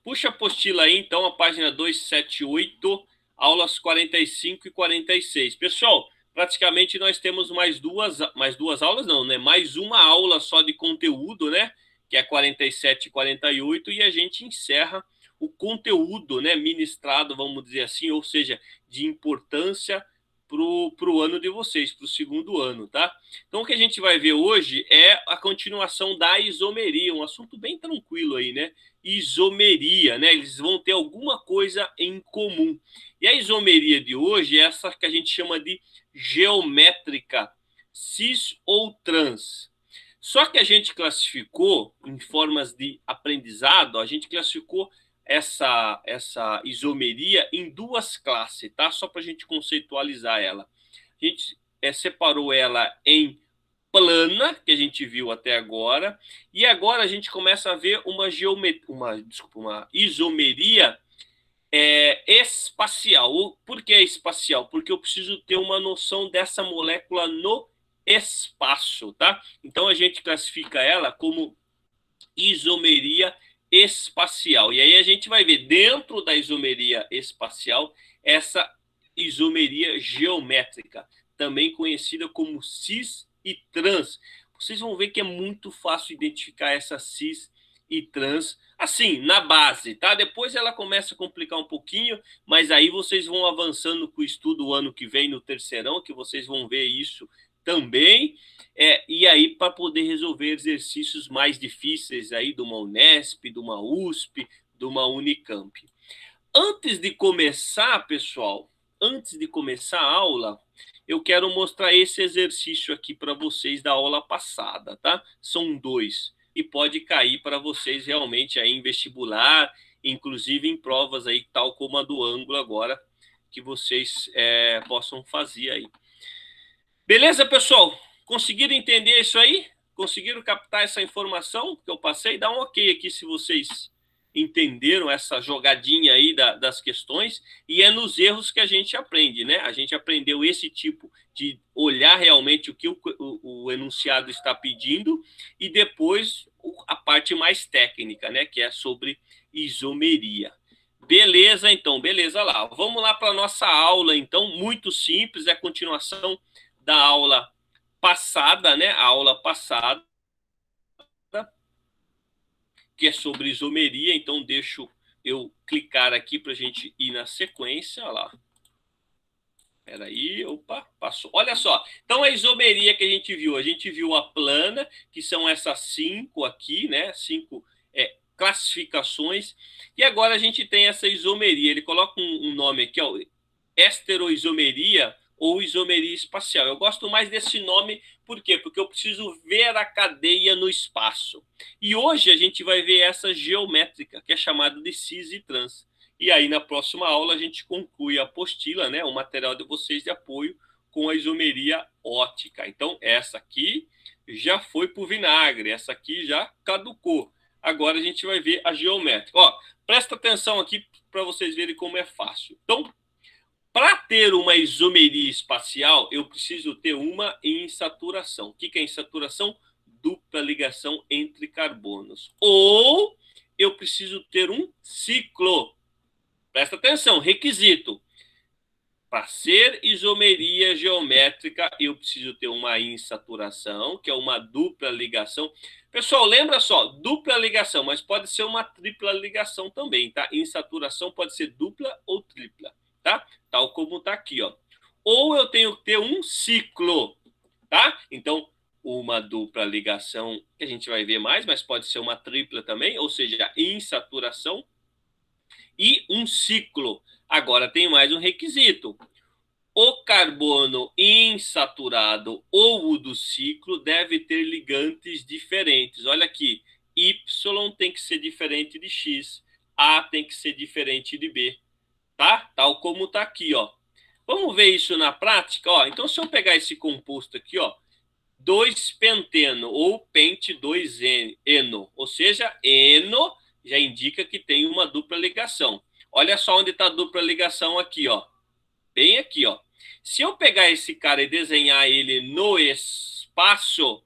Puxa a apostila aí, então, a página 278, aulas 45 e 46. Pessoal, praticamente nós temos mais duas aulas, não, né? Mais uma aula só de conteúdo, né? Que é 47 e 48, e a gente encerra o conteúdo, né, ministrado, vamos dizer assim, ou seja, de importância para o ano de vocês, para o segundo ano, tá? Então, o que a gente vai ver hoje é a continuação da isomeria, um assunto bem tranquilo aí, né? Isomeria, né? Eles vão ter alguma coisa em comum. E a isomeria de hoje é essa que a gente chama de geométrica, cis ou trans. Só que a gente classificou em formas de aprendizado, a gente classificou essa isomeria em duas classes, tá? Só para a gente conceitualizar ela. A gente separou ela em plana, que a gente viu até agora, e agora a gente começa a ver uma isomeria espacial. Por que espacial? Porque eu preciso ter uma noção dessa molécula no espaço, tá? Então a gente classifica ela como isomeria espacial. E aí a gente vai ver dentro da isomeria espacial essa isomeria geométrica, também conhecida como cis e trans. Vocês vão ver que é muito fácil identificar essa cis e trans assim, na base, tá? Depois ela começa a complicar um pouquinho, mas aí vocês vão avançando com o estudo o ano que vem no terceirão, que vocês vão ver isso também. E aí para poder resolver exercícios mais difíceis aí de uma Unesp, de uma USP, de uma Unicamp. Antes de começar, pessoal, antes de começar a aula, eu quero mostrar esse exercício aqui para vocês da aula passada, tá? São dois e pode cair para vocês realmente aí em vestibular, inclusive em provas aí tal como a do ângulo agora que vocês possam fazer aí. Beleza, pessoal? Conseguiram entender isso aí? Conseguiram captar essa informação que eu passei? Dá um ok aqui se vocês entenderam essa jogadinha aí das questões. E é nos erros que a gente aprende, né? A gente aprendeu esse tipo de olhar realmente o que o enunciado está pedindo e depois a parte mais técnica, né? Que é sobre isomeria. Beleza, então, beleza lá. Vamos lá para a nossa aula, então, muito simples, é a continuação da aula passada, né? A aula passada, que é sobre isomeria. Então, deixo eu clicar aqui para a gente ir na sequência. Olha lá. Espera aí, opa, passou. Olha só, então a isomeria que a gente viu a plana, que são essas cinco aqui, né? Cinco classificações. E agora a gente tem essa isomeria. Ele coloca um nome aqui, ó, esteroisomeria ou isomeria espacial. Eu gosto mais desse nome, por quê? Porque eu preciso ver a cadeia no espaço. E hoje a gente vai ver essa geométrica, que é chamada de cis e trans. E aí na próxima aula a gente conclui a apostila, né, o material de vocês de apoio com a isomeria ótica. Então essa aqui já foi para o vinagre, essa aqui já caducou. Agora a gente vai ver a geométrica. Ó, presta atenção aqui para vocês verem como é fácil. Então, para ter uma isomeria espacial, eu preciso ter uma insaturação. O que é insaturação? Dupla ligação entre carbonos. Ou eu preciso ter um ciclo. Presta atenção, requisito. Para ser isomeria geométrica, eu preciso ter uma insaturação, que é uma dupla ligação. Pessoal, lembra só, dupla ligação, mas pode ser uma tripla ligação também, tá? Insaturação pode ser dupla ou tripla, tá? Tal como tá aqui, ó. Ou eu tenho que ter um ciclo, tá? Então, uma dupla ligação, que a gente vai ver mais, mas pode ser uma tripla também, ou seja, insaturação e um ciclo. Agora tem mais um requisito. O carbono insaturado ou o do ciclo deve ter ligantes diferentes. Olha aqui, Y tem que ser diferente de X, A tem que ser diferente de B, tá? Tal como tá aqui, ó. Vamos ver isso na prática, ó. Então, se eu pegar esse composto aqui, ó, 2-penteno ou pente 2-eno, ou seja, eno já indica que tem uma dupla ligação. Olha só onde está a dupla ligação aqui, ó. Bem aqui, ó. Se eu pegar esse cara e desenhar ele no espaço,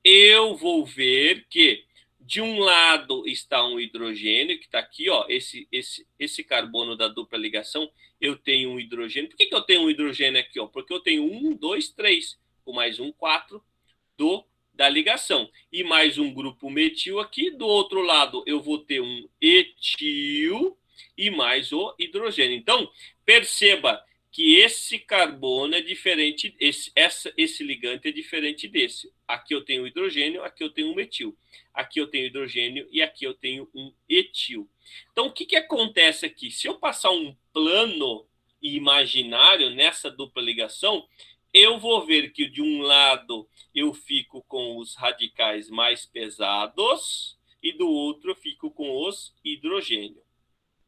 eu vou ver que De um lado está um hidrogênio, que está aqui, ó, esse carbono da dupla ligação, eu tenho um hidrogênio. Por que eu tenho um hidrogênio aqui? Ó? Porque eu tenho 1, 2, 3, com mais um, 4 da ligação. E mais um grupo metil aqui. Do outro lado, eu vou ter um etil e mais o hidrogênio. Então, perceba que esse carbono é diferente, esse ligante é diferente desse. Aqui eu tenho hidrogênio, aqui eu tenho um metil. Aqui eu tenho hidrogênio e aqui eu tenho um etil. Então, o que acontece aqui? Se eu passar um plano imaginário nessa dupla ligação, eu vou ver que de um lado eu fico com os radicais mais pesados e do outro eu fico com os hidrogênios.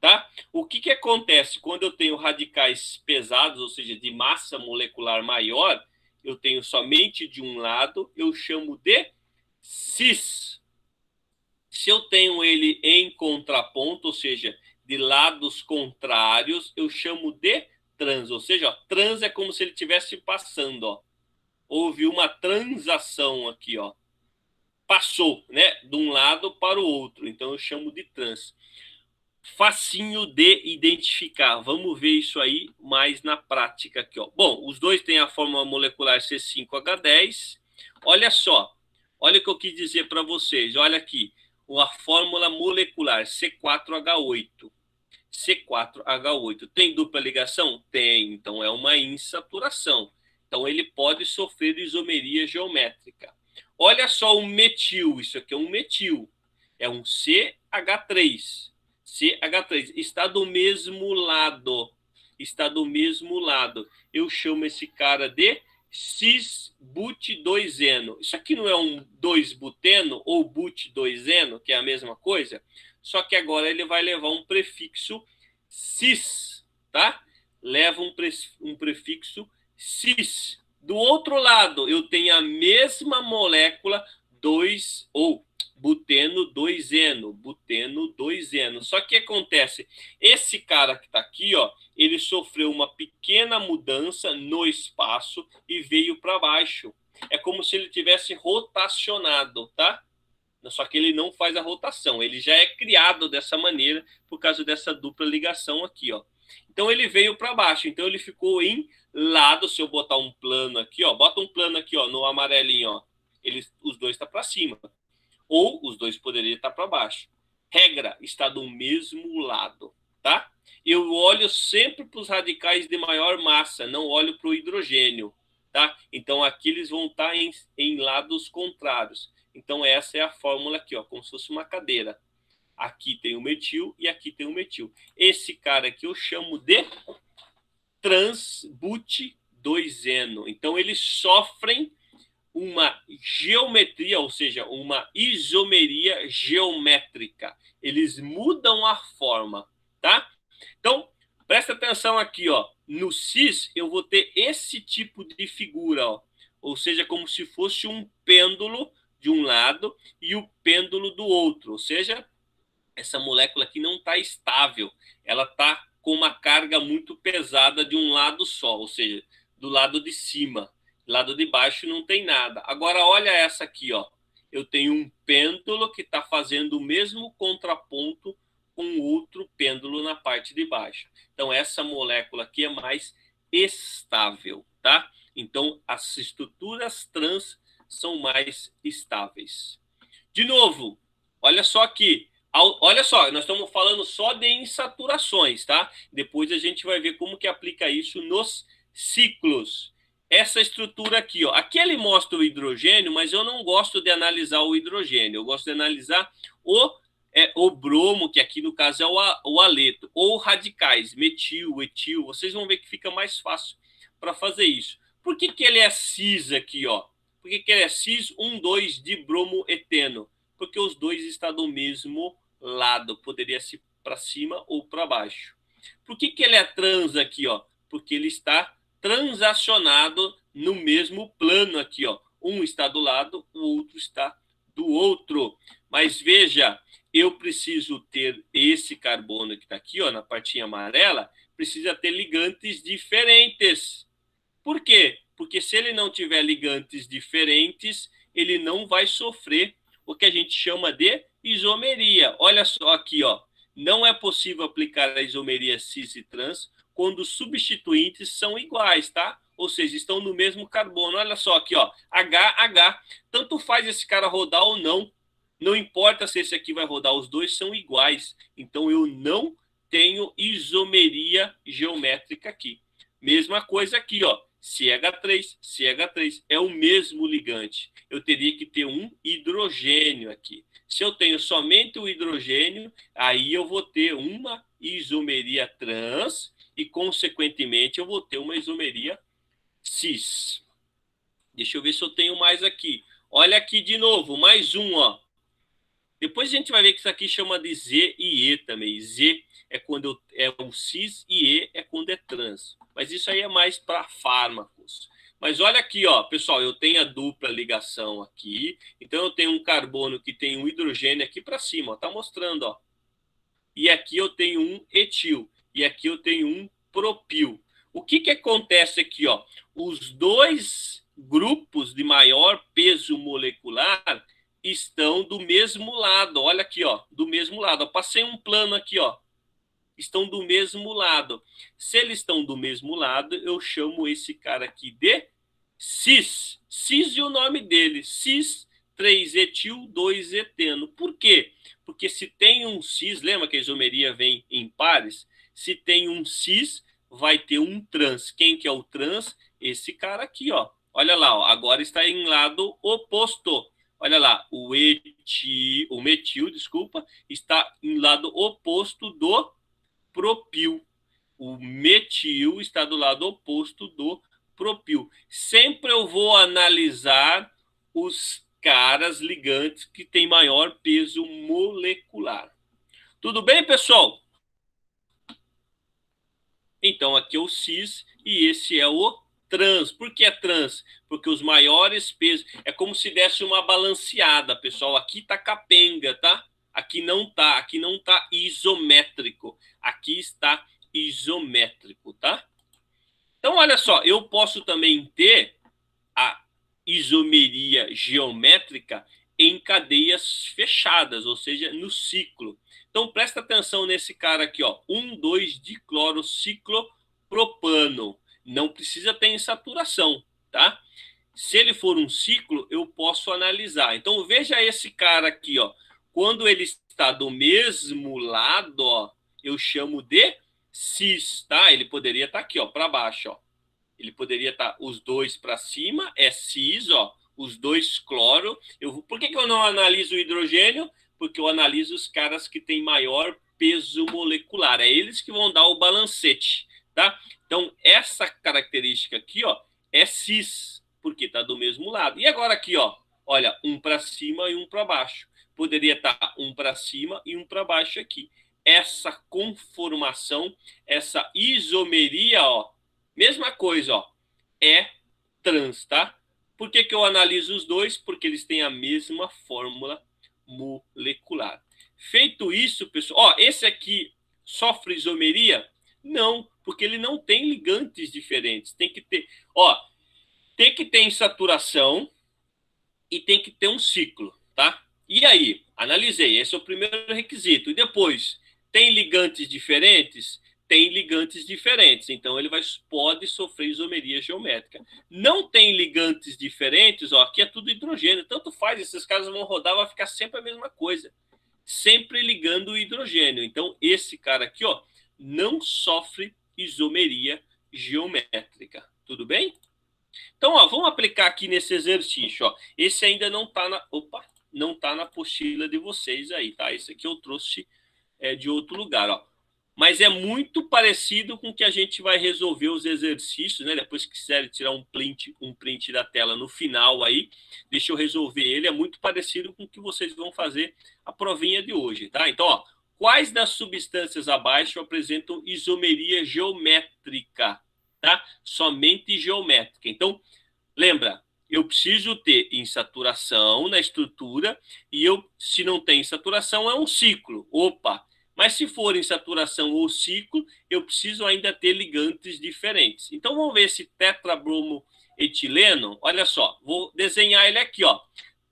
Tá? O que acontece quando eu tenho radicais pesados, ou seja, de massa molecular maior, eu tenho somente de um lado, eu chamo de cis. Se eu tenho ele em contraponto, ou seja, de lados contrários, eu chamo de trans, ou seja, ó, trans é como se ele estivesse passando, ó. Houve uma transação aqui, ó. Passou, né, de um lado para o outro, então eu chamo de trans. Facinho de identificar. Vamos ver isso aí mais na prática aqui, ó. Bom, os dois têm a fórmula molecular C5H10. Olha só, olha o que eu quis dizer para vocês. Olha aqui, a fórmula molecular C4H8. C4H8 tem dupla ligação? Tem, então é uma insaturação. Então ele pode sofrer isomeria geométrica. Olha só o metil, isso aqui é um metil. É um CH3. CH3 está do mesmo lado. Está do mesmo lado. Eu chamo esse cara de cis-but-2-eno. Isso aqui não é um 2-buteno ou but-2-eno, que é a mesma coisa? Só que agora ele vai levar um prefixo cis, tá? Leva um prefixo cis. Do outro lado, eu tenho a mesma molécula 2 ou buteno 2-eno, buteno 2-eno. Só que acontece, esse cara que está aqui, ó, ele sofreu uma pequena mudança no espaço e veio para baixo. É como se ele tivesse rotacionado, tá? Só que ele não faz a rotação, ele já é criado dessa maneira por causa dessa dupla ligação aqui, ó. Então ele veio para baixo, então ele ficou em lado. Se eu botar um plano aqui, ó, bota um plano aqui, ó, no amarelinho, ó, os dois estão para cima, ou os dois poderiam estar para baixo. Regra, está do mesmo lado, tá? Eu olho sempre para os radicais de maior massa, não olho para o hidrogênio, tá? Então aqui eles vão estar em lados contrários. Então essa é a fórmula aqui, ó, como se fosse uma cadeira. Aqui tem o metil e aqui tem o metil. Esse cara aqui eu chamo de trans-but-2-eno. Então eles sofrem uma geometria, ou seja, uma isomeria geométrica. Eles mudam a forma, tá? Então, presta atenção aqui, ó. No cis, eu vou ter esse tipo de figura, ó. Ou seja, como se fosse um pêndulo de um lado e o pêndulo do outro. Ou seja, essa molécula aqui não está estável. Ela está com uma carga muito pesada de um lado só, ou seja, do lado de cima. Lado de baixo não tem nada. Agora, olha essa aqui, ó. Eu tenho um pêndulo que está fazendo o mesmo contraponto com outro pêndulo na parte de baixo. Então, essa molécula aqui é mais estável, tá? Então, as estruturas trans são mais estáveis. De novo, olha só aqui. Olha só, nós estamos falando só de insaturações, tá? Depois a gente vai ver como que aplica isso nos ciclos. Essa estrutura aqui, ó. Aqui ele mostra o hidrogênio, mas eu não gosto de analisar o hidrogênio. Eu gosto de analisar o bromo, que aqui no caso é o haleto, ou radicais, metil, etil. Vocês vão ver que fica mais fácil para fazer isso. Por que ele é cis aqui, ó? Por que ele é cis 1,2 de bromo eteno? Porque os dois estão do mesmo lado. Poderia ser para cima ou para baixo. Por que ele é trans aqui, ó? Porque ele está transacionado no mesmo plano aqui, ó. Um está do lado, o outro está do outro. Mas veja, eu preciso ter esse carbono que está aqui, ó, na partinha amarela, precisa ter ligantes diferentes. Por quê? Porque se ele não tiver ligantes diferentes, ele não vai sofrer o que a gente chama de isomeria. Olha só aqui, ó. Não é possível aplicar a isomeria cis e trans quando os substituintes são iguais, tá? Ou seja, estão no mesmo carbono. Olha só aqui, ó. HH. Tanto faz esse cara rodar ou não. Não importa se esse aqui vai rodar, os dois são iguais. Então eu não tenho isomeria geométrica aqui. Mesma coisa aqui, ó. CH3 é o mesmo ligante. Eu teria que ter um hidrogênio aqui. Se eu tenho somente o hidrogênio, aí eu vou ter uma isomeria trans e, consequentemente, eu vou ter uma isomeria cis. Deixa eu ver se eu tenho mais aqui. Olha aqui de novo, mais um, ó. Depois a gente vai ver que isso aqui chama de Z e E também. Z é quando é o cis e E é quando é trans. Mas isso aí é mais para fármacos. Mas olha aqui, ó, pessoal, eu tenho a dupla ligação aqui. Então eu tenho um carbono que tem um hidrogênio aqui para cima, ó, tá mostrando, ó. E aqui eu tenho um etil e aqui eu tenho um propil. O que que acontece aqui, ó? Os dois grupos de maior peso molecular estão do mesmo lado. Olha aqui, ó, do mesmo lado. Eu passei um plano aqui, ó. Estão do mesmo lado. Se eles estão do mesmo lado, eu chamo esse cara aqui de cis. Cis e o nome dele, cis 3-etil 2-eteno. Por quê? Porque se tem um cis, lembra que a isomeria vem em pares? Se tem um cis, vai ter um trans. Quem que é o trans? Esse cara aqui, ó. Olha lá, ó, agora está em lado oposto. Olha lá, o metil, desculpa, está em lado oposto do propil. O metil está do lado oposto do propil. Sempre eu vou analisar os caras ligantes que têm maior peso molecular. Tudo bem, pessoal? Então, aqui é o cis e esse é o trans. Por que é trans? Porque os maiores pesos... É como se desse uma balanceada, pessoal. Aqui tá capenga, tá? Aqui não tá isométrico. Aqui está isométrico, tá? Então, olha só, eu posso também ter a isomeria geométrica em cadeias fechadas, ou seja, no ciclo. Então, presta atenção nesse cara aqui, ó, 1,2-diclorociclopropano. Não precisa ter insaturação, tá? Se ele for um ciclo, eu posso analisar. Então, veja esse cara aqui, ó. Quando ele está do mesmo lado, ó, eu chamo de cis, tá? Ele poderia estar aqui, ó, para baixo, ó. Ele poderia estar os dois para cima, é cis, ó, os dois cloro. Por que eu não analiso o hidrogênio? Porque eu analiso os caras que têm maior peso molecular. É eles que vão dar o balancete, tá? Então, essa característica aqui, ó, é cis, porque está do mesmo lado. E agora aqui, ó, olha, um para cima e um para baixo. Poderia estar um para cima e um para baixo aqui. Essa conformação, essa isomeria, ó, mesma coisa, ó, é trans, tá? Por que eu analiso os dois? Porque eles têm a mesma fórmula molecular. Feito isso, pessoal, ó, esse aqui sofre isomeria? Não, porque ele não tem ligantes diferentes. Tem que ter, ó, tem que ter insaturação e tem que ter um ciclo, tá? E aí, analisei, esse é o primeiro requisito. E depois, tem ligantes diferentes? Tem ligantes diferentes, então ele pode sofrer isomeria geométrica. Não tem ligantes diferentes, ó, aqui é tudo hidrogênio, tanto faz, esses caras vão rodar, vai ficar sempre a mesma coisa, sempre ligando o hidrogênio. Então esse cara aqui, ó, não sofre isomeria geométrica, tudo bem? Então, ó, vamos aplicar aqui nesse exercício, ó. Esse ainda não está não tá na apostila de vocês aí, tá? Esse aqui eu trouxe de outro lugar, ó. Mas é muito parecido com o que a gente vai resolver os exercícios, né? Depois que quiserem tirar um print da tela no final aí, deixa eu resolver ele. É muito parecido com o que vocês vão fazer a provinha de hoje, tá? Então, ó, quais das substâncias abaixo apresentam isomeria geométrica, tá? Somente geométrica. Então, lembra, eu preciso ter insaturação na estrutura e se não tem insaturação, é um ciclo. Opa! Mas se for em saturação ou ciclo, eu preciso ainda ter ligantes diferentes. Então vamos ver esse tetrabromoetileno. Olha só, vou desenhar ele aqui, ó.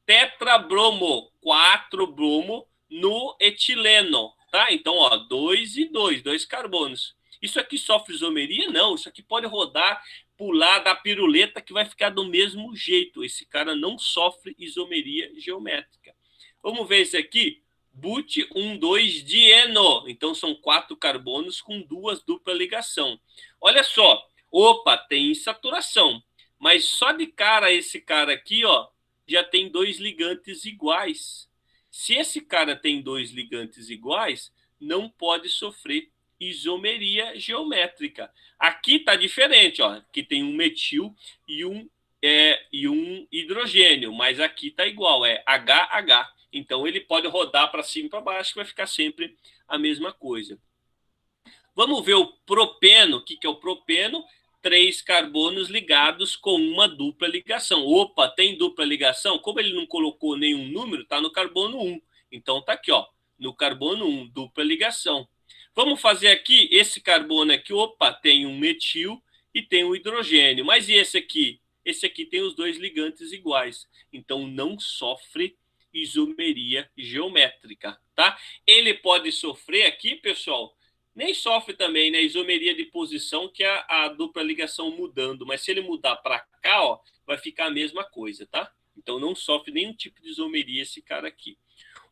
Tetrabromo, 4 bromo, no etileno, tá? Então, ó, 2 e 2, 2 carbonos. Isso aqui sofre isomeria? Não, isso aqui pode rodar, pular da piruleta que vai ficar do mesmo jeito. Esse cara não sofre isomeria geométrica. Vamos ver esse aqui? But 1,2 dieno. Então, são 4 carbonos com 2 dupla ligação. Olha só. Opa, tem insaturação. Mas só de cara esse cara aqui, ó, já tem 2 ligantes iguais. Se esse cara tem 2 ligantes iguais, não pode sofrer isomeria geométrica. Aqui está diferente, ó. Aqui tem um metil e um hidrogênio, mas aqui está igual, é HH. Então ele pode rodar para cima e para baixo, que vai ficar sempre a mesma coisa. Vamos ver o propeno. O que é o propeno? 3 carbonos ligados com uma dupla ligação. Opa, tem dupla ligação? Como ele não colocou nenhum número, está no carbono 1. Então está aqui, ó, no carbono 1, dupla ligação. Vamos fazer aqui, esse carbono aqui, opa, tem um metil e tem um hidrogênio. Mas e esse aqui? Esse aqui tem os 2 ligantes iguais. Então não sofre isomeria geométrica, tá? Ele pode sofrer aqui, pessoal, nem sofre também, né, isomeria de posição, que é a dupla ligação mudando, mas se ele mudar para cá, ó, vai ficar a mesma coisa, tá? Então não sofre nenhum tipo de isomeria esse cara aqui.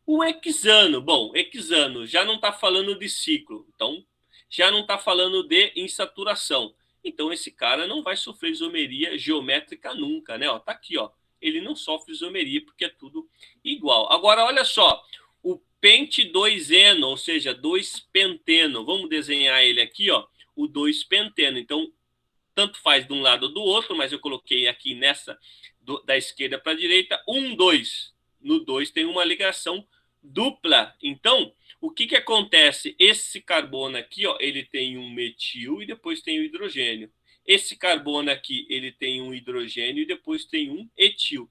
O hexano, bom, hexano já não está falando de ciclo, então já não está falando de insaturação. Então esse cara não vai sofrer isomeria geométrica nunca, né? Ó, tá aqui, ó. Ele não sofre isomeria porque é tudo igual. Agora, olha só, o pente 2-eno, ou seja, 2-penteno. Vamos desenhar ele aqui, ó, o 2-penteno. Então, tanto faz de um lado ou do outro, mas eu coloquei aqui nessa da esquerda para a direita, 1, 2. No 2 tem uma ligação dupla. Então, o que acontece? Esse carbono aqui, ó, ele tem um metil e depois tem o hidrogênio. Esse carbono aqui, ele tem um hidrogênio e depois tem um etil.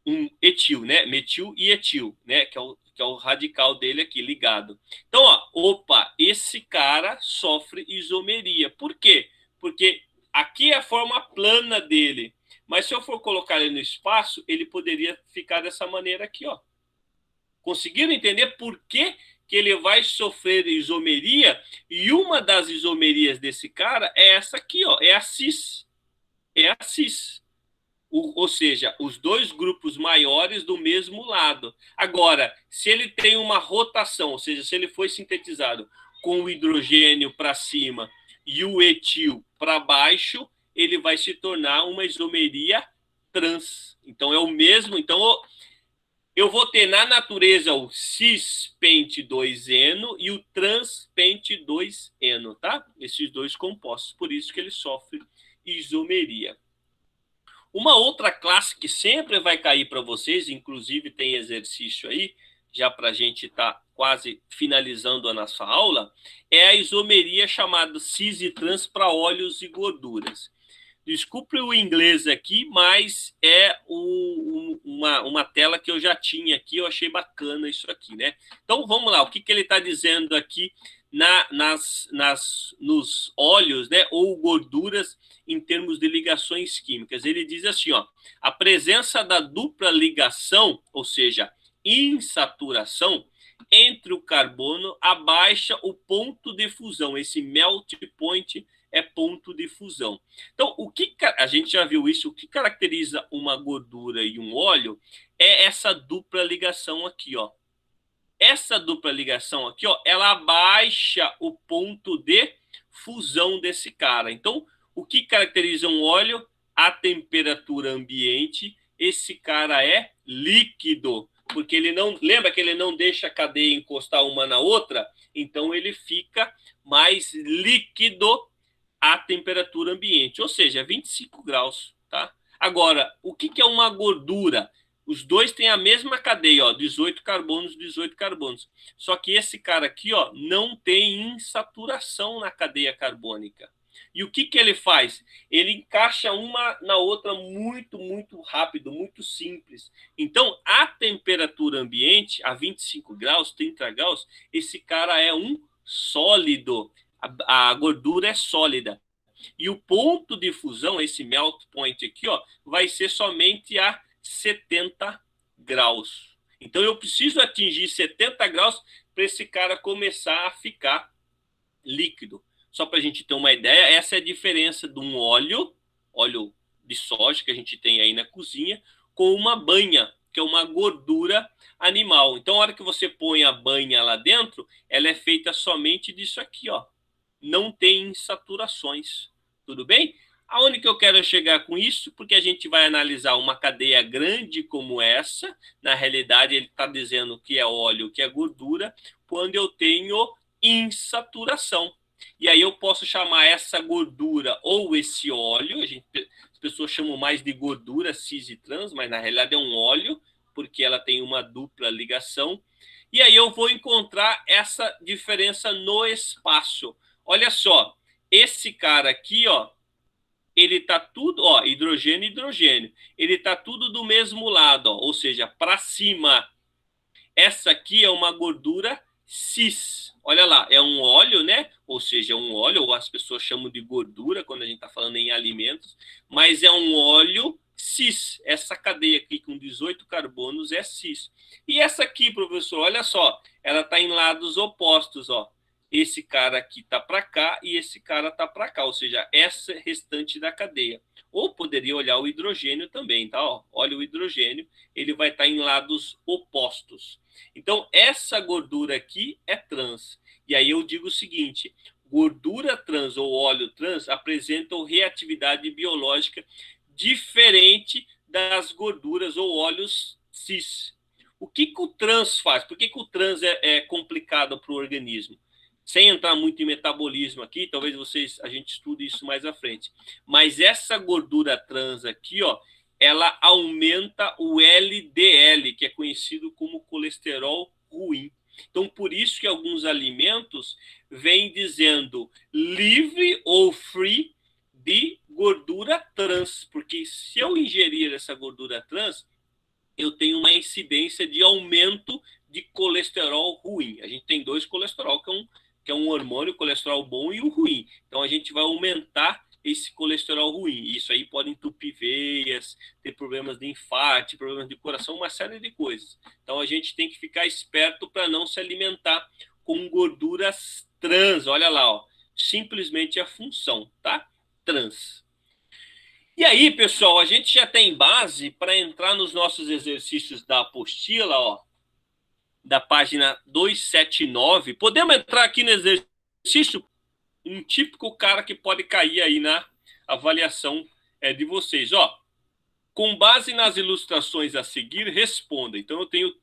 Um etil, né? Metil e etil, né? Que é o radical dele aqui, ligado. Então, ó, opa, esse cara sofre isomeria. Por quê? Porque aqui é a forma plana dele. Mas se eu for colocar ele no espaço, ele poderia ficar dessa maneira aqui, ó. Conseguiram entender por que ele vai sofrer isomeria? E uma das isomerias desse cara é essa aqui, ó, é a cis. É a cis. Ou seja, os 2 grupos maiores do mesmo lado. Agora, se ele tem uma rotação, ou seja, se ele foi sintetizado com o hidrogênio para cima e o etil para baixo, ele vai se tornar uma isomeria trans. Então, é o mesmo. Então, eu vou ter na natureza o cis-pente 2-eno e o trans-pente 2-eno, tá? Esses 2 compostos. Por isso que ele sofre isomeria. Uma outra classe que sempre vai cair para vocês, inclusive tem exercício aí, já para a gente estar quase finalizando a nossa aula, é a isomeria chamada cis e trans para óleos e gorduras. Desculpe o inglês aqui, mas é uma tela que eu já tinha aqui, eu achei bacana isso aqui, né? Então, vamos lá, o que ele está dizendo aqui nos óleos, né, ou gorduras em termos de ligações químicas. Ele diz assim, ó, a presença da dupla ligação, ou seja, insaturação, entre o carbono abaixa o ponto de fusão. Esse melt point é ponto de fusão. Então, o que a gente já viu isso, o que caracteriza uma gordura e um óleo é essa dupla ligação aqui, ó. Essa dupla ligação aqui, ó, ela abaixa o ponto de fusão desse cara. Então, o que caracteriza um óleo? A temperatura ambiente. Esse cara é líquido, porque ele não, lembra que ele não deixa a cadeia encostar uma na outra? Então, ele fica mais líquido à temperatura ambiente, ou seja, 25 graus, tá? Agora, o que é uma gordura? Os 2 têm a mesma cadeia, ó, 18 carbonos, 18 carbonos. Só que esse cara aqui, ó, não tem insaturação na cadeia carbônica. E o que ele faz? Ele encaixa uma na outra muito, muito rápido, muito simples. Então, a temperatura ambiente, a 25 graus, 30 graus, esse cara é um sólido. A gordura é sólida. E o ponto de fusão, esse melt point aqui, ó, vai ser somente a 70 graus. Então, eu preciso atingir 70 graus para esse cara começar a ficar líquido. Só para a gente ter uma ideia, essa é a diferença de um óleo de soja que a gente tem aí na cozinha, com uma banha, que é uma gordura animal. Então, a hora que você põe a banha lá dentro, ela é feita somente disso aqui, ó. Não tem insaturações. Tudo bem? Aonde que eu quero chegar com isso? Porque a gente vai analisar uma cadeia grande como essa. Na realidade, ele está dizendo que é óleo, que é gordura, quando eu tenho insaturação. E aí eu posso chamar essa gordura ou esse óleo, as pessoas chamam mais de gordura cis e trans, mas na realidade é um óleo, porque ela tem uma dupla ligação. E aí eu vou encontrar essa diferença no espaço. Olha só, esse cara aqui, ó, ele tá tudo, ó, hidrogênio e hidrogênio. Ele tá tudo do mesmo lado, ó, ou seja, para cima. Essa aqui é uma gordura cis. Olha lá, é um óleo, né? Ou seja, um óleo, ou as pessoas chamam de gordura quando a gente está falando em alimentos, mas é um óleo cis. Essa cadeia aqui com 18 carbonos é cis. E essa aqui, professor, olha só, ela está em lados opostos, ó. Esse cara aqui está para cá e esse cara está para cá, ou seja, essa restante da cadeia. Ou poderia olhar o hidrogênio também, tá? Ó, olha o hidrogênio, ele vai estar em lados opostos. Então, essa gordura aqui é trans. E aí eu digo o seguinte, gordura trans ou óleo trans apresentam reatividade biológica diferente das gorduras ou óleos cis. O que o trans faz? Por que o trans é complicado para o organismo? Sem entrar muito em metabolismo aqui, talvez a gente estude isso mais à frente. Mas essa gordura trans aqui, ó, ela aumenta o LDL, que é conhecido como colesterol ruim. Então, por isso que alguns alimentos vêm dizendo livre ou free de gordura trans, porque se eu ingerir essa gordura trans, eu tenho uma incidência de aumento de colesterol ruim. A gente tem dois colesterol, que é um hormônio, o colesterol bom e o ruim. Então, a gente vai aumentar esse colesterol ruim. Isso aí pode entupir veias, ter problemas de infarto, problemas de coração, uma série de coisas. Então, a gente tem que ficar esperto para não se alimentar com gorduras trans. Olha lá, ó, simplesmente a função, tá? Trans. E aí, pessoal, a gente já tem base para entrar nos nossos exercícios da apostila, ó, da página 279. Podemos entrar aqui no exercício? Um típico cara que pode cair aí na avaliação de vocês. Ó, com base nas ilustrações a seguir, responda. Então, eu tenho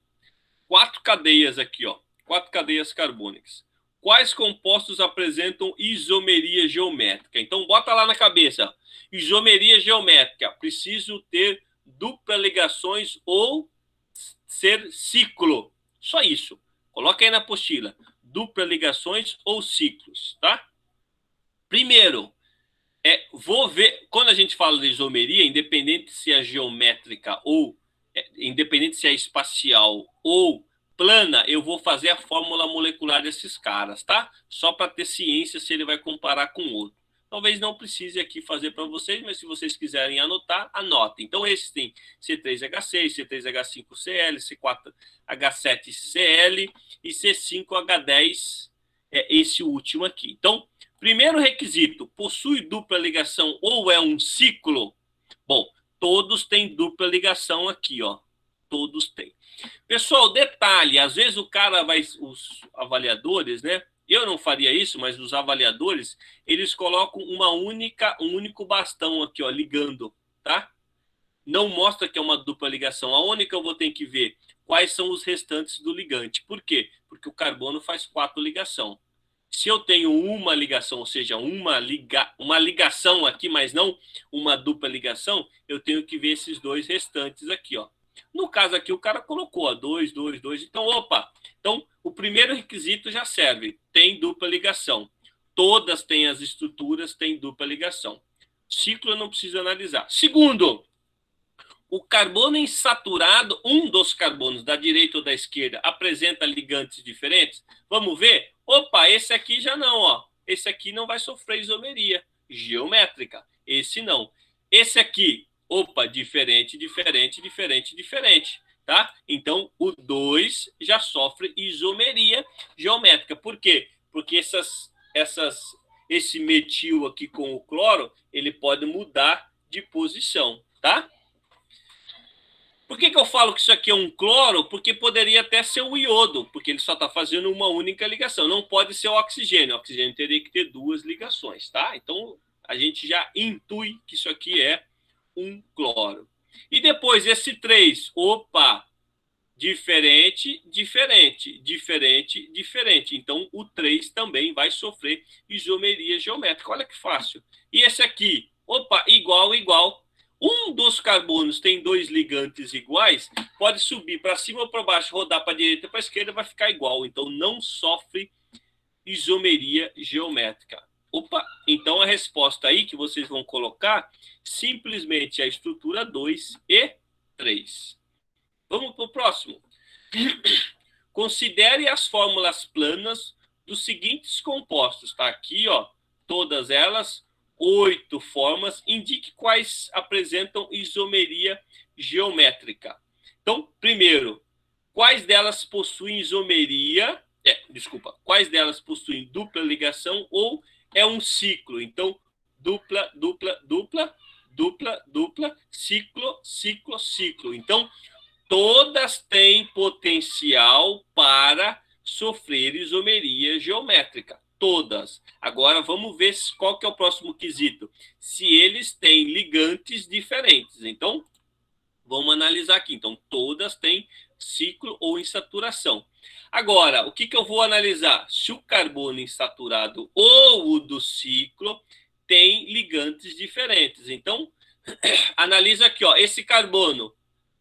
4 cadeias aqui, ó, 4 cadeias carbônicas. Quais compostos apresentam isomeria geométrica? Então, bota lá na cabeça. Isomeria geométrica. Preciso ter dupla ligações ou ser ciclo. Só isso. Coloca aí na apostila. Dupla ligações ou ciclos, tá? Primeiro, vou ver, quando a gente fala de isomeria, independente se é geométrica ou independente se é espacial ou plana, eu vou fazer a fórmula molecular desses caras, tá? Só para ter ciência se ele vai comparar com outro. Talvez não precise aqui fazer para vocês, mas se vocês quiserem anotar, anotem. Então, esses tem C3H6, C3H5Cl, C4H7Cl e C5H10, esse último aqui. Então, primeiro requisito, possui dupla ligação ou é um ciclo? Bom, todos têm dupla ligação aqui, ó. Todos têm. Pessoal, detalhe, às vezes o cara os avaliadores, né? Eu não faria isso, mas os avaliadores, eles colocam um único bastão aqui, ó, ligando, tá? Não mostra que é uma dupla ligação. A única eu vou ter que ver quais são os restantes do ligante. Por quê? Porque o carbono faz 4 ligações. Se eu tenho uma ligação, ou seja, uma ligação aqui, mas não uma dupla ligação, eu tenho que ver esses dois restantes aqui, ó. No caso aqui, o cara colocou 2, 2, 2. Então, opa. Então, o primeiro requisito já serve. Tem dupla ligação. Todas têm as estruturas, tem dupla ligação. Ciclo eu não preciso analisar. Segundo, o carbono insaturado, um dos carbonos da direita ou da esquerda, apresenta ligantes diferentes? Vamos ver? Opa, esse aqui já não, ó. Esse aqui não vai sofrer isomeria geométrica. Esse não. Esse aqui Opa, diferente, diferente, diferente, diferente, tá? Então, o 2 já sofre isomeria geométrica. Por quê? Porque esse metil aqui com o cloro, ele pode mudar de posição, tá? Por que eu falo que isso aqui é um cloro? Porque poderia até ser o iodo, porque ele só está fazendo uma única ligação. Não pode ser o oxigênio. O oxigênio teria que ter duas ligações, tá? Então, a gente já intui que isso aqui é um cloro. E depois esse 3, opa, diferente, diferente, diferente, diferente. Então, o 3 também vai sofrer isomeria geométrica. Olha que fácil. E esse aqui, opa, igual, igual. Um dos carbonos tem dois ligantes iguais, pode subir para cima ou para baixo, rodar para a direita ou para a esquerda, vai ficar igual. Então, não sofre isomeria geométrica. Opa, então a resposta aí que vocês vão colocar simplesmente a estrutura 2 e 3. Vamos para o próximo. Considere as fórmulas planas dos seguintes compostos. Está aqui, ó, todas elas, 8 formas. Indique quais apresentam isomeria geométrica. Então, primeiro, quais delas possuem isomeria? Quais delas possuem dupla ligação ou é um ciclo? Então, dupla, dupla, dupla, dupla, dupla, ciclo, ciclo, ciclo. Então, todas têm potencial para sofrer isomeria geométrica. Todas. Agora, vamos ver qual que é o próximo quesito. Se eles têm ligantes diferentes. Então, vamos analisar aqui. Então, todas têm ciclo ou insaturação. Agora, o que eu vou analisar? Se o carbono insaturado ou o do ciclo tem ligantes diferentes. Então, analisa aqui, ó, esse carbono,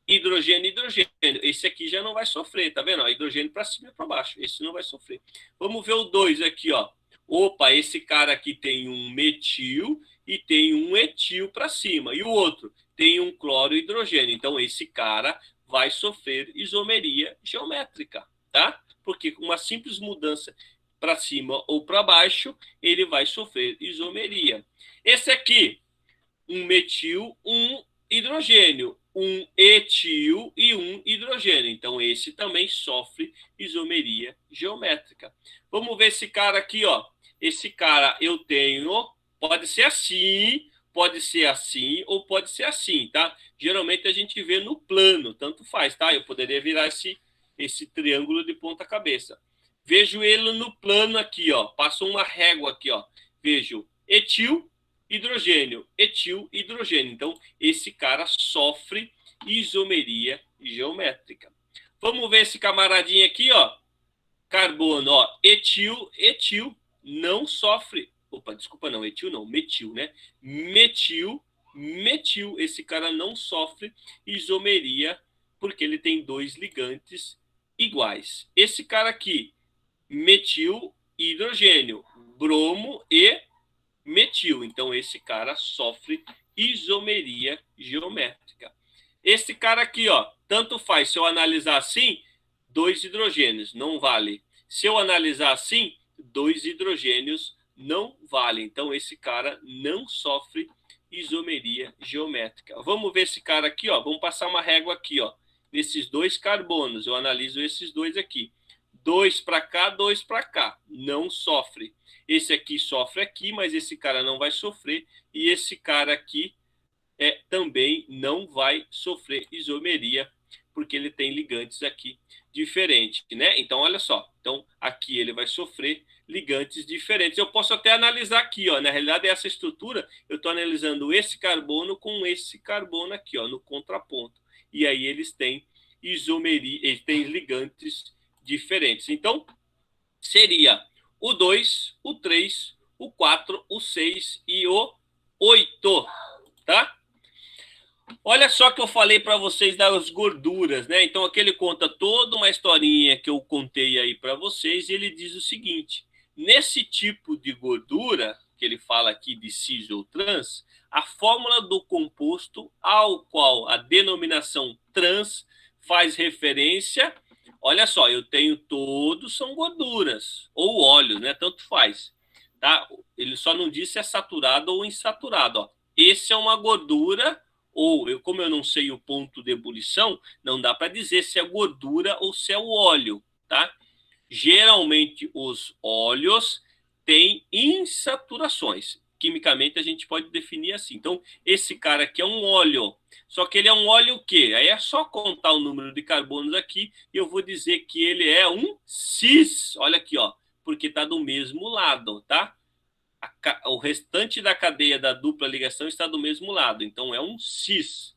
hidrogênio, hidrogênio. Esse aqui já não vai sofrer, tá vendo? Ó, hidrogênio para cima e para baixo. Esse não vai sofrer. Vamos ver o 2 aqui, ó. Opa, esse cara aqui tem um metil e tem um etil para cima. E o outro tem um cloro e hidrogênio. Então, esse cara vai sofrer isomeria geométrica, tá? Porque com uma simples mudança para cima ou para baixo, ele vai sofrer isomeria. Esse aqui, um metil, um hidrogênio, um etil e um hidrogênio. Então, esse também sofre isomeria geométrica. Vamos ver esse cara aqui, ó. Esse cara eu tenho, pode ser assim ou pode ser assim, tá? Geralmente a gente vê no plano, tanto faz, tá? Eu poderia virar esse triângulo de ponta cabeça. Vejo ele no plano aqui, ó. Passo uma régua aqui, ó. Vejo etil, hidrogênio, etil, hidrogênio. Então, esse cara sofre isomeria geométrica. Vamos ver esse camaradinho aqui, ó. Carbono, ó, etil, etil, não sofre. Opa, desculpa, não, etil não, metil, né? Metil, metil, esse cara não sofre isomeria porque ele tem dois ligantes iguais. Esse cara aqui, metil, hidrogênio, bromo e metil. Então, esse cara sofre isomeria geométrica. Esse cara aqui, ó, tanto faz. Se eu analisar assim, dois hidrogênios, não vale. Se eu analisar assim, dois hidrogênios, não vale. Então, esse cara não sofre isomeria geométrica. Vamos ver esse cara aqui, ó. Vamos passar uma régua aqui, ó. Nesses dois carbonos, eu analiso esses dois aqui. Dois para cá, dois para cá. Não sofre. Esse aqui sofre aqui, mas esse cara não vai sofrer. E esse cara aqui também não vai sofrer isomeria, porque ele tem ligantes aqui diferentes, né? Então, olha só. Então, aqui ele vai sofrer ligantes diferentes. Eu posso até analisar aqui, ó. Na realidade, essa estrutura, eu estou analisando esse carbono com esse carbono aqui, ó, no contraponto. E aí eles têm isomeria, eles têm ligantes diferentes. Então, seria o 2, o 3, o 4, o 6 e o 8, tá? Olha só que eu falei para vocês das gorduras, né? Então aqui ele conta toda uma historinha que eu contei aí para vocês e ele diz o seguinte: nesse tipo de gordura que ele fala aqui de cis ou trans, a fórmula do composto ao qual a denominação trans faz referência, olha só, eu tenho todos são gorduras ou óleos, né? Tanto faz, tá? Ele só não disse se é saturado ou insaturado, ó. Esse é uma gordura ou como eu não sei o ponto de ebulição, não dá para dizer se é gordura ou se é o óleo, tá? Geralmente os óleos têm insaturações. Quimicamente a gente pode definir assim. Então, esse cara aqui é um óleo. Só que ele é um óleo o quê? Aí é só contar o número de carbonos aqui e eu vou dizer que ele é um cis. Olha aqui, ó, porque está do mesmo lado, tá? O restante da cadeia da dupla ligação está do mesmo lado. Então, é um cis.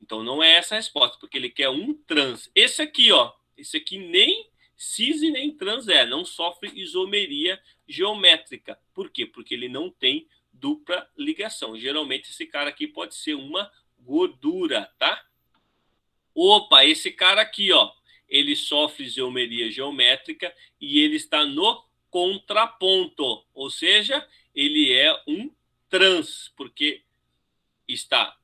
Então, não é essa a resposta, porque ele quer um trans. Esse aqui, ó, esse aqui nem cis e nem trans é, não sofre isomeria geométrica. Por quê? Porque ele não tem dupla ligação. Geralmente, esse cara aqui pode ser uma gordura, tá? Opa, esse cara aqui, ó, ele sofre isomeria geométrica e ele está no contraponto, ou seja, ele é um trans, porque está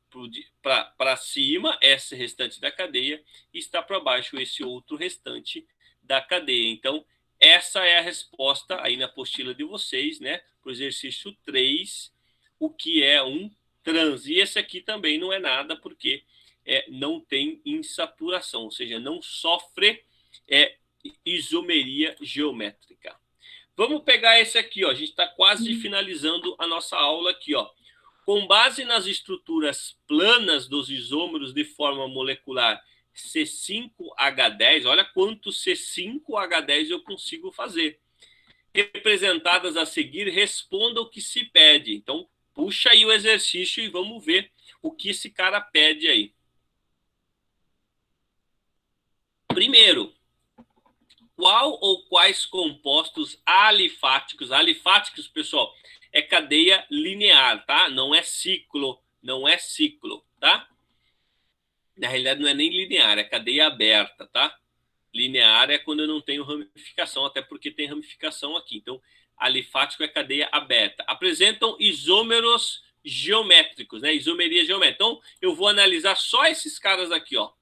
para cima esse restante da cadeia e está para baixo esse outro restante da cadeia. Então, essa é a resposta aí na apostila de vocês, né? Para o exercício 3, o que é um trans. E esse aqui também não é nada, porque não tem insaturação, ou seja, não sofre isomeria geométrica. Vamos pegar esse aqui, ó. A gente está quase finalizando a nossa aula aqui, ó. Com base nas estruturas planas dos isômeros de forma molecular C5H10, olha quanto C5H10 eu consigo fazer. Representadas a seguir, responda o que se pede. Então, puxa aí o exercício e vamos ver o que esse cara pede aí. Primeiro, qual ou quais compostos alifáticos? Alifáticos, pessoal, é cadeia linear, tá? Não é ciclo, tá? Na realidade, não é nem linear, é cadeia aberta, tá? Linear é quando eu não tenho ramificação, até porque tem ramificação aqui. Então, alifático é cadeia aberta. Apresentam isômeros geométricos, né? Isomeria geométrica. Então, eu vou analisar só esses caras aqui, ó.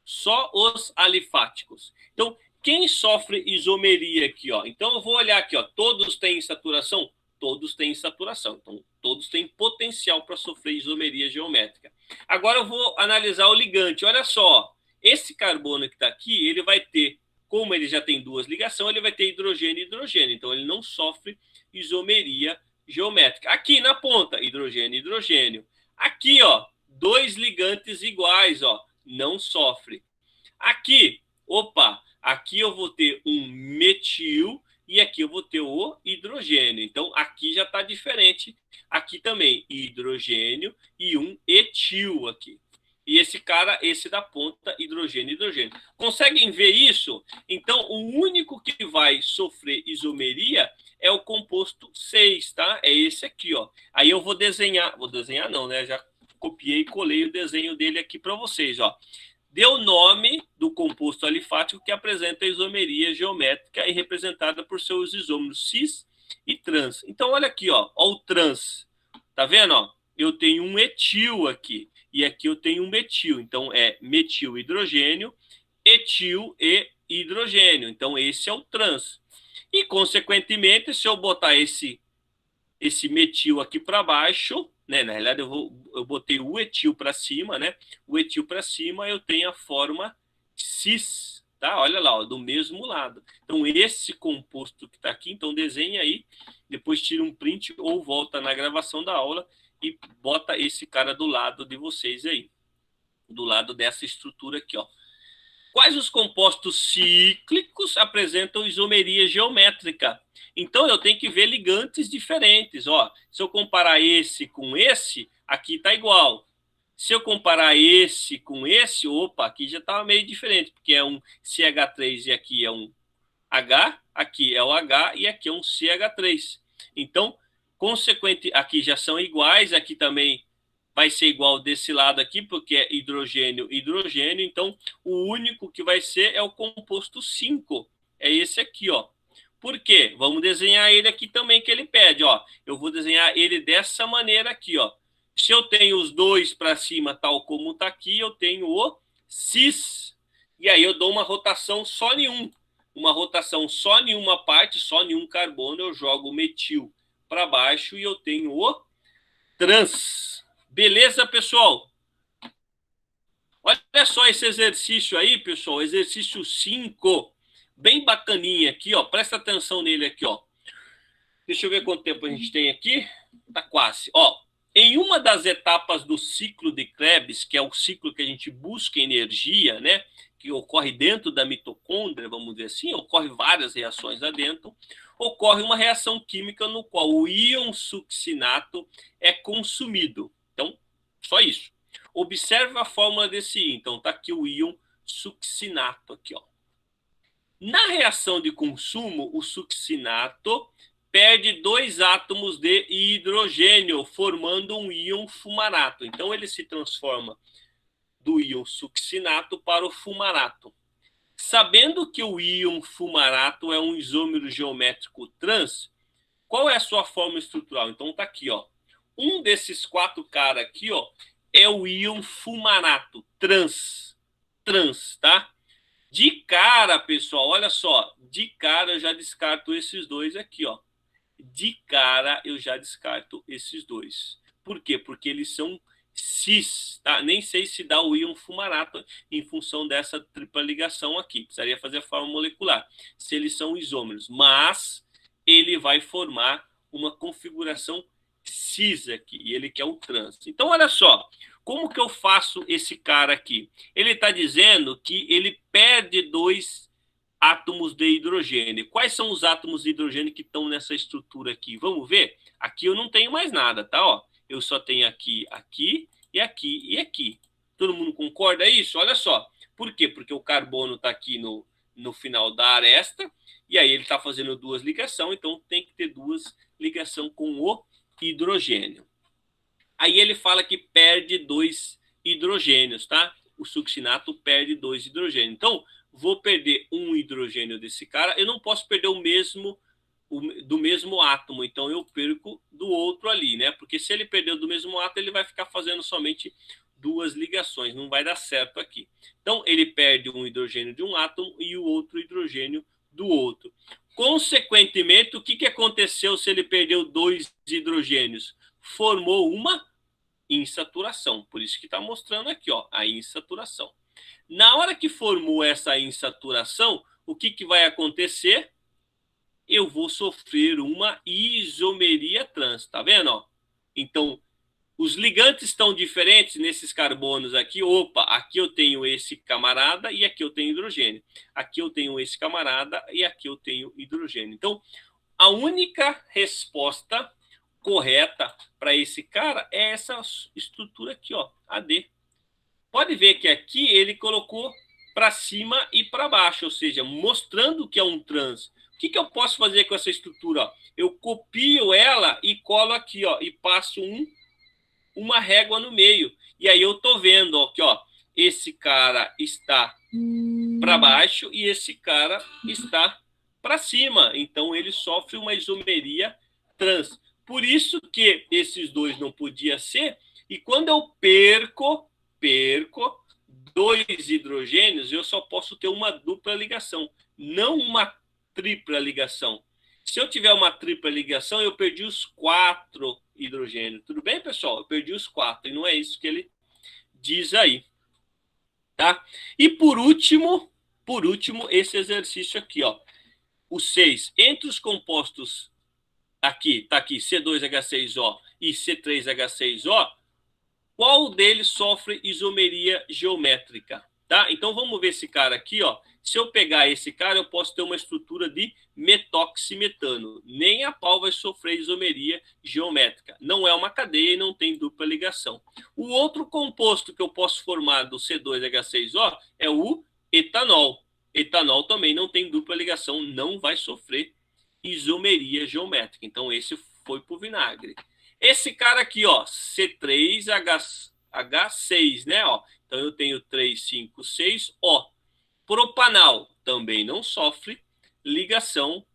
Só os alifáticos. Então, quem sofre isomeria aqui, ó? Então, eu vou olhar aqui, ó. Todos têm saturação? Todos têm saturação. Então, todos têm potencial para sofrer isomeria geométrica. Agora, eu vou analisar o ligante. Olha só, esse carbono que está aqui, ele vai ter, como ele já tem duas ligações, ele vai ter hidrogênio e hidrogênio. Então, ele não sofre isomeria geométrica. Aqui na ponta, hidrogênio e hidrogênio. Aqui, ó, dois ligantes iguais, ó, não sofre. Aqui, opa, aqui eu vou ter um metil e aqui eu vou ter o hidrogênio. Então, aqui já está diferente. Aqui também, hidrogênio e um etil aqui. E esse cara, esse da ponta, hidrogênio e hidrogênio. Conseguem ver isso? Então, o único que vai sofrer isomeria é o composto 6, tá? É esse aqui, ó. Aí eu vou desenhar não, né? Já copiei e colei o desenho dele aqui para vocês, ó. Deu nome do composto alifático que apresenta isomeria geométrica e representada por seus isômeros cis e trans. Então, olha aqui, ó o trans. Tá vendo, ó? Eu tenho um etil aqui e aqui eu tenho um metil. Então, é metil hidrogênio, etil e hidrogênio. Então, esse é o trans. E, consequentemente, se eu botar esse metil aqui para baixo, né? Na realidade, eu botei o etil para cima, né? O etil para cima, eu tenho a forma cis, tá? Olha lá, ó, do mesmo lado. Então, esse composto que está aqui, então desenha aí, depois tira um print ou volta na gravação da aula e bota esse cara do lado de vocês aí, do lado dessa estrutura aqui, ó. Quais os compostos cíclicos apresentam isomeria geométrica? Então, eu tenho que ver ligantes diferentes. Ó, se eu comparar esse com esse, aqui está igual. Se eu comparar esse com esse, opa, aqui já está meio diferente, porque é um CH3 e aqui é um H, aqui é o H e aqui é um CH3. Então, consequente, aqui já são iguais, aqui também vai ser igual desse lado aqui, porque é hidrogênio, hidrogênio. Então, o único que vai ser é o composto 5. É esse aqui, ó. Por quê? Vamos desenhar ele aqui também, que ele pede, ó. Eu vou desenhar ele dessa maneira aqui, ó. Se eu tenho os dois para cima, tal como está aqui, eu tenho o cis. E aí eu dou uma rotação só em um. Uma rotação só em uma parte, só em um carbono, eu jogo o metil para baixo e eu tenho o trans. Beleza, pessoal? Olha só esse exercício aí, pessoal, exercício 5, bem bacaninha aqui, ó. Presta atenção nele aqui, ó. Deixa eu ver quanto tempo a gente tem aqui. Tá quase. Ó, em uma das etapas do ciclo de Krebs, que é o ciclo que a gente busca energia, né? Que ocorre dentro da mitocôndria, vamos dizer assim, ocorre várias reações lá dentro, ocorre uma reação química no qual o íon succinato é consumido. Então, só isso. Observa a fórmula desse íon. Então, tá aqui o íon succinato aqui, ó. Na reação de consumo, o succinato perde 2 átomos de hidrogênio, formando um íon fumarato. Então, ele se transforma do íon succinato para o fumarato. Sabendo que o íon fumarato é um isômero geométrico trans, qual é a sua forma estrutural? Então, tá aqui, ó. Um desses 4 caras aqui, ó, é o íon fumarato trans. Trans, tá? De cara, pessoal, olha só. De cara, eu já descarto esses 2 aqui, ó. De cara, eu já descarto esses 2. Por quê? Porque eles são cis, tá? Nem sei se dá o íon fumarato em função dessa tripla ligação aqui. Precisaria fazer a forma molecular, se eles são isômeros. Mas ele vai formar uma configuração cis aqui, e ele quer o trans. Então, olha só. Como que eu faço esse cara aqui? Ele está dizendo que ele perde 2 átomos de hidrogênio. Quais são os átomos de hidrogênio que estão nessa estrutura aqui? Vamos ver? Aqui eu não tenho mais nada, tá? Ó, eu só tenho aqui, aqui, e aqui, e aqui. Todo mundo concorda isso? Olha só. Por quê? Porque o carbono está aqui no final da aresta, e aí ele está fazendo 2 ligações, então tem que ter 2 ligações com o hidrogênio. Aí ele fala que perde 2 hidrogênios, tá? O succinato perde 2 hidrogênios. Então, vou perder um hidrogênio desse cara. Eu não posso perder do mesmo átomo. Então, eu perco do outro ali, né? Porque se ele perdeu do mesmo átomo, ele vai ficar fazendo somente 2 ligações. Não vai dar certo aqui. Então, ele perde um hidrogênio de um átomo e o outro hidrogênio do outro. Consequentemente, o que aconteceu se ele perdeu 2 hidrogênios? Formou uma insaturação. Por isso que está mostrando aqui, ó, a insaturação. Na hora que formou essa insaturação, o que vai acontecer? Eu vou sofrer uma isomeria trans, tá vendo? Ó? Então, os ligantes estão diferentes nesses carbonos aqui. Opa, aqui eu tenho esse camarada e aqui eu tenho hidrogênio. Aqui eu tenho esse camarada e aqui eu tenho hidrogênio. Então, a única resposta correta para esse cara é essa estrutura aqui, ó, AD. Pode ver que aqui ele colocou para cima e para baixo, ou seja, mostrando que é um trans. O que eu posso fazer com essa estrutura? Ó? Eu copio ela e colo aqui, ó, e passo uma régua no meio. E aí eu tô vendo, ó, que ó, esse cara está para baixo e esse cara está para cima. Então ele sofre uma isomeria trans. Por isso que esses 2 não podia ser. E quando eu perco 2 hidrogênios, eu só posso ter uma dupla ligação, não uma tripla ligação. Se eu tiver uma tripla ligação, eu perdi os 4 hidrogênios. Tudo bem, pessoal? Eu perdi os 4 e não é isso que ele diz aí. Tá? E por último, esse exercício aqui, ó. O 6, entre os compostos aqui, tá aqui, C2H6O e C3H6O, qual deles sofre isomeria geométrica? Tá? Então vamos ver esse cara aqui, ó. Se eu pegar esse cara, eu posso ter uma estrutura de metoximetano. Nem a pau vai sofrer isomeria geométrica. Não é uma cadeia e não tem dupla ligação. O outro composto que eu posso formar do C2H6O é o etanol. Etanol também não tem dupla ligação, não vai sofrer isomeria geométrica. Então esse foi pro vinagre. Esse cara aqui, ó, C3H6, né, ó. Então eu tenho 3, 5, 6, ó. Propanal também não sofre ligação,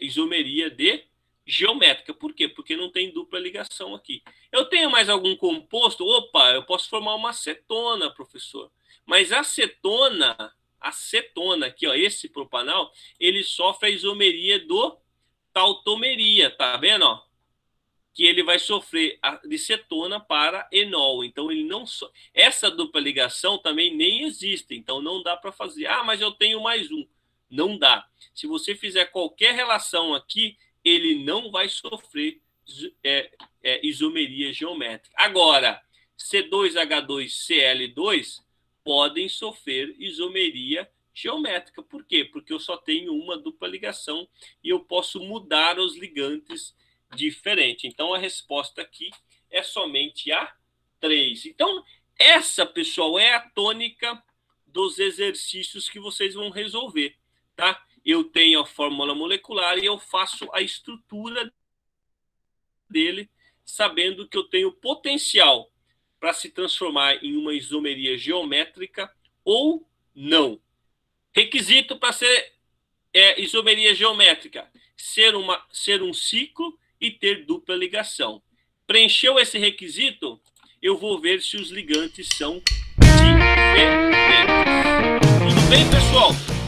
isomeria de geométrica. Por quê? Porque não tem dupla ligação aqui. Eu tenho mais algum composto? Opa, eu posso formar uma acetona, professor. Mas a acetona aqui, ó, esse propanal, ele sofre a isomeria do tautomeria, tá vendo, ó? que ele vai sofrer de cetona para enol. Então, ele não essa dupla ligação também nem existe. Então, não dá para fazer. Ah, mas eu tenho mais um. Não dá. Se você fizer qualquer relação aqui, ele não vai sofrer isomeria geométrica. Agora, C2H2Cl2 podem sofrer isomeria geométrica. Por quê? Porque eu só tenho uma dupla ligação e eu posso mudar os ligantes diferente. Então, a resposta aqui é somente a 3. Então, essa, pessoal, é a tônica dos exercícios que vocês vão resolver, tá? Eu tenho a fórmula molecular e eu faço a estrutura dele, sabendo que eu tenho potencial para se transformar em uma isomeria geométrica ou não. Requisito para ser isomeria geométrica: ser um ciclo e ter dupla ligação. Preencheu esse requisito, eu vou ver se os ligantes são diferentes. Tudo bem, pessoal?